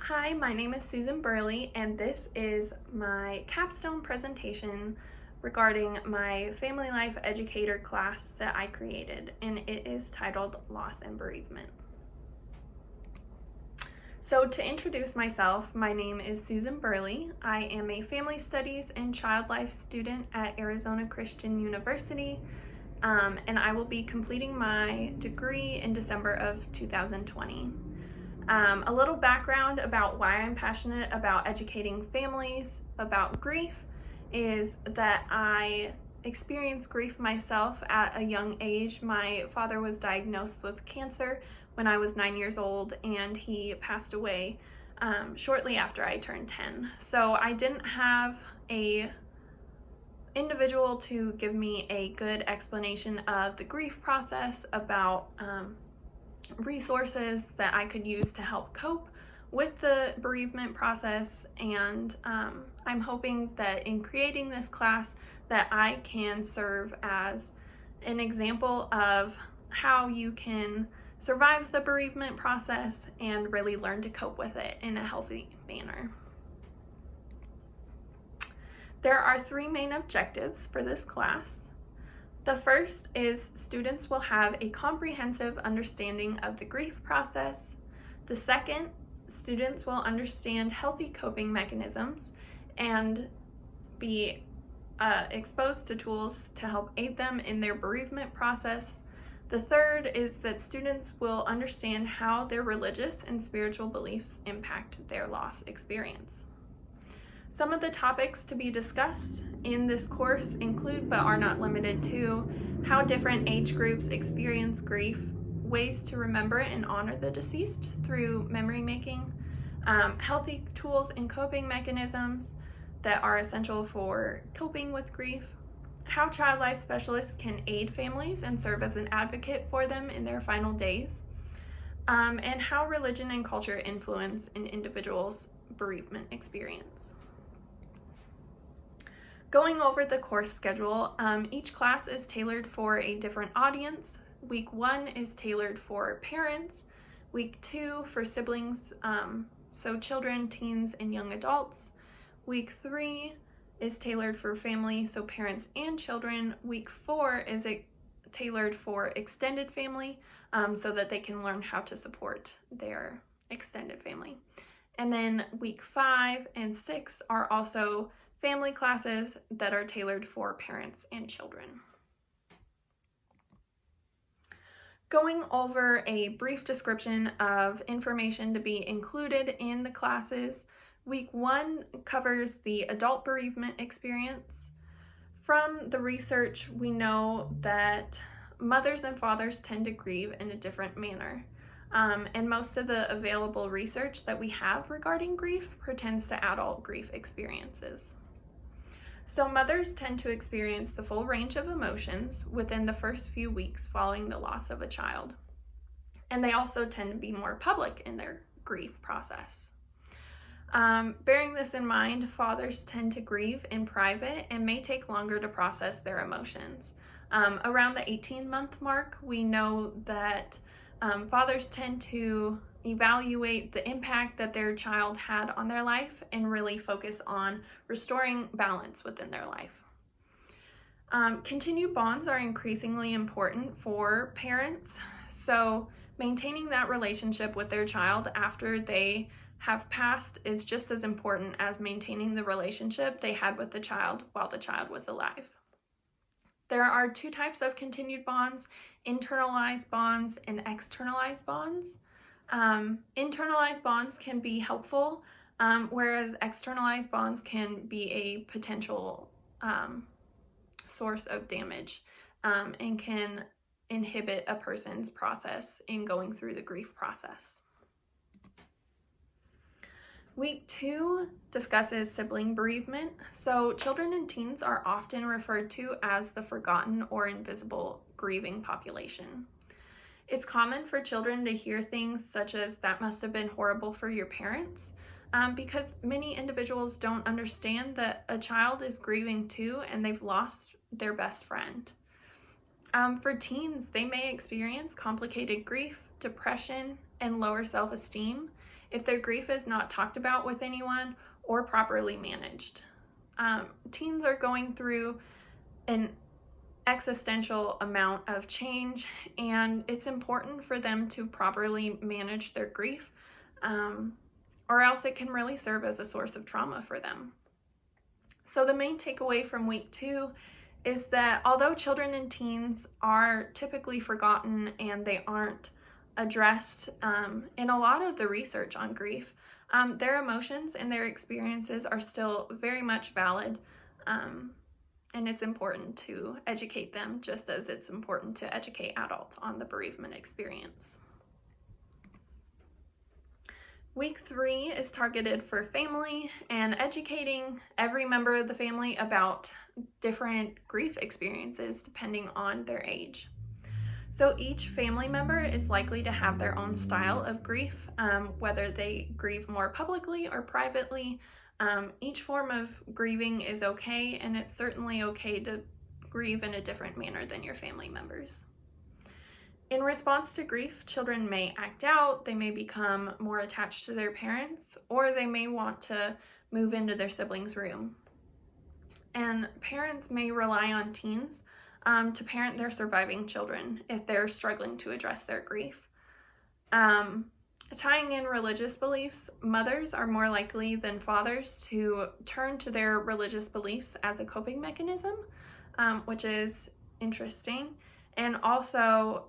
Hi, my name is Susan Burley, and this is my capstone presentation regarding my family life educator class that I created, and it is titled Loss and Bereavement. So to introduce myself, my name is Susan Burley. I am a family studies and child life student at Arizona Christian University, and I will be completing my degree in December of 2020. A little background about why I'm passionate about educating families about grief is that I experienced grief myself at a young age. My father was diagnosed with cancer when I was 9 years old, and he passed away shortly after I turned 10. So I didn't have a individual to give me a good explanation of the grief process, about resources that I could use to help cope with the bereavement process, and I'm hoping that in creating this class that I can serve as an example of how you can survive the bereavement process and really learn to cope with it in a healthy manner. There are three main objectives for this class. The first is students will have a comprehensive understanding of the grief process. The second, students will understand healthy coping mechanisms and be exposed to tools to help aid them in their bereavement process. The third is that students will understand how their religious and spiritual beliefs impact their loss experience. Some of the topics to be discussed in this course include, but are not limited to, how different age groups experience grief, ways to remember and honor the deceased through memory making, healthy tools and coping mechanisms that are essential for coping with grief, how child life specialists can aid families and serve as an advocate for them in their final days, and how religion and culture influence an individual's bereavement experience. Going over the course schedule, each class is tailored for a different audience. Week 1 is tailored for parents, week 2 for siblings, so children, teens, and young adults. Week 3 is tailored for family, so parents and children. Week 4 is tailored for extended family, so that they can learn how to support their extended family. And then week 5 and 6 are also family classes that are tailored for parents and children. Going over a brief description of information to be included in the classes, week 1 covers the adult bereavement experience. From the research, we know that mothers and fathers tend to grieve in a different manner. And most of the available research that we have regarding grief pertains to adult grief experiences. So mothers tend to experience the full range of emotions within the first few weeks following the loss of a child. And they also tend to be more public in their grief process. Bearing this in mind, fathers tend to grieve in private and may take longer to process their emotions. Around the 18-month mark, we know that fathers tend to evaluate the impact that their child had on their life and really focus on restoring balance within their life. Continued bonds are increasingly important for parents, so maintaining that relationship with their child after they have passed is just as important as maintaining the relationship they had with the child while the child was alive. There are two types of continued bonds: internalized bonds and externalized bonds. Internalized bonds can be helpful, whereas externalized bonds can be a potential source of damage, and can inhibit a person's process in going through the grief process. Week 2 discusses sibling bereavement. So children and teens are often referred to as the forgotten or invisible grieving population. It's common for children to hear things such as, "that must have been horrible for your parents," because many individuals don't understand that a child is grieving too and they've lost their best friend. For teens, they may experience complicated grief, depression, and lower self-esteem. if their grief is not talked about with anyone or properly managed. Teens are going through an existential amount of change, and it's important for them to properly manage their grief, or else it can really serve as a source of trauma for them. So the main takeaway from week 2 is that although children and teens are typically forgotten and they aren't addressed in a lot of the research on grief, their emotions and their experiences are still very much valid, and it's important to educate them just as it's important to educate adults on the bereavement experience. Week 3 is targeted for family and educating every member of the family about different grief experiences depending on their age. So each family member is likely to have their own style of grief, whether they grieve more publicly or privately. Each form of grieving is okay, and it's certainly okay to grieve in a different manner than your family members. In response to grief, children may act out, they may become more attached to their parents, or they may want to move into their siblings' room. And parents may rely on teens to parent their surviving children if they're struggling to address their grief. Tying in religious beliefs, mothers are more likely than fathers to turn to their religious beliefs as a coping mechanism, which is interesting. And also,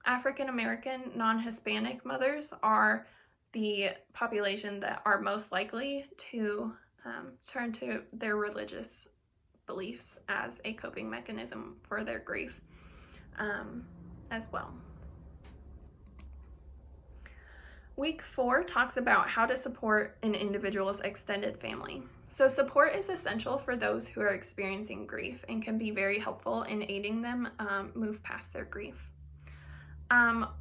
African American non-Hispanic mothers are the population that are most likely to turn to their religious beliefs as a coping mechanism for their grief as well. Week 4 talks about how to support an individual's extended family. So support is essential for those who are experiencing grief and can be very helpful in aiding them move past their grief.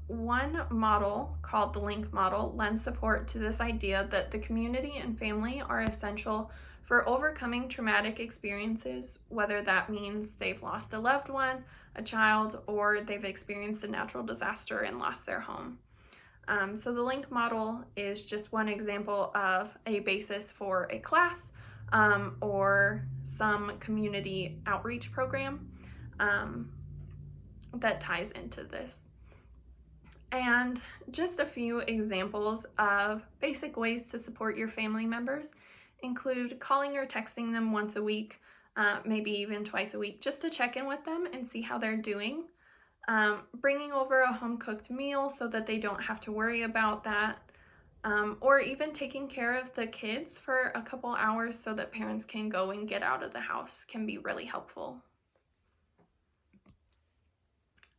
One model called the Link model lends support to this idea that the community and family are essential for overcoming traumatic experiences, whether that means they've lost a loved one, a child, or they've experienced a natural disaster and lost their home. So the Link model is just one example of a basis for a class or some community outreach program that ties into this. And just a few examples of basic ways to support your family members include calling or texting them once a week, maybe even twice a week, just to check in with them and see how they're doing. Bringing over a home-cooked meal so that they don't have to worry about that, or even taking care of the kids for a couple hours so that parents can go and get out of the house can be really helpful.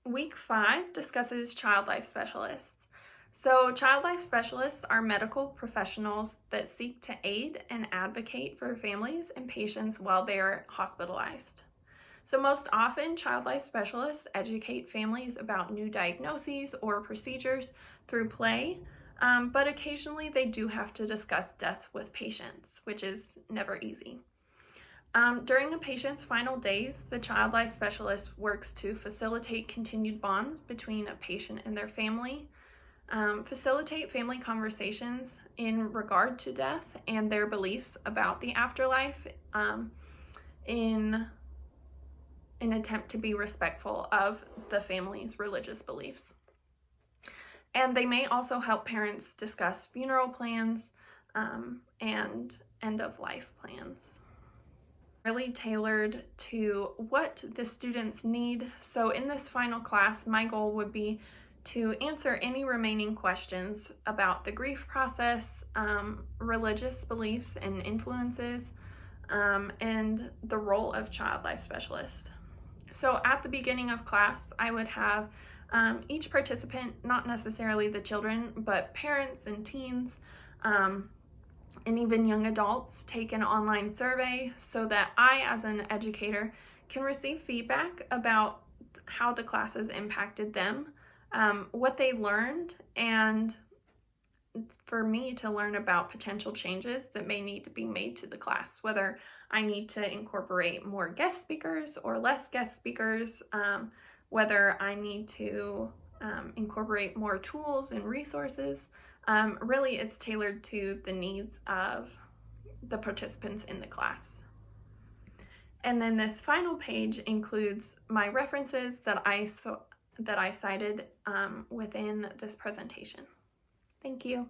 Week 5 discusses child life specialists. So child life specialists are medical professionals that seek to aid and advocate for families and patients while they are hospitalized. So most often, child life specialists educate families about new diagnoses or procedures through play, but occasionally they do have to discuss death with patients, which is never easy. During a patient's final days, the child life specialist works to facilitate continued bonds between a patient and their family, facilitate family conversations in regard to death and their beliefs about the afterlife in an attempt to be respectful of the family's religious beliefs. And they may also help parents discuss funeral plans and end-of-life plans. Really tailored to what the students need. So in this final class, my goal would be to answer any remaining questions about the grief process, religious beliefs and influences, and the role of child life specialists. So at the beginning of class, I would have each participant, not necessarily the children, but parents and teens, and even young adults, take an online survey so that I, as an educator, can receive feedback about how the classes impacted them, what they learned, and for me to learn about potential changes that may need to be made to the class, whether I need to incorporate more guest speakers or less guest speakers, whether I need to incorporate more tools and resources, Really, it's tailored to the needs of the participants in the class. And then this final page includes my references that I cited within this presentation. Thank you.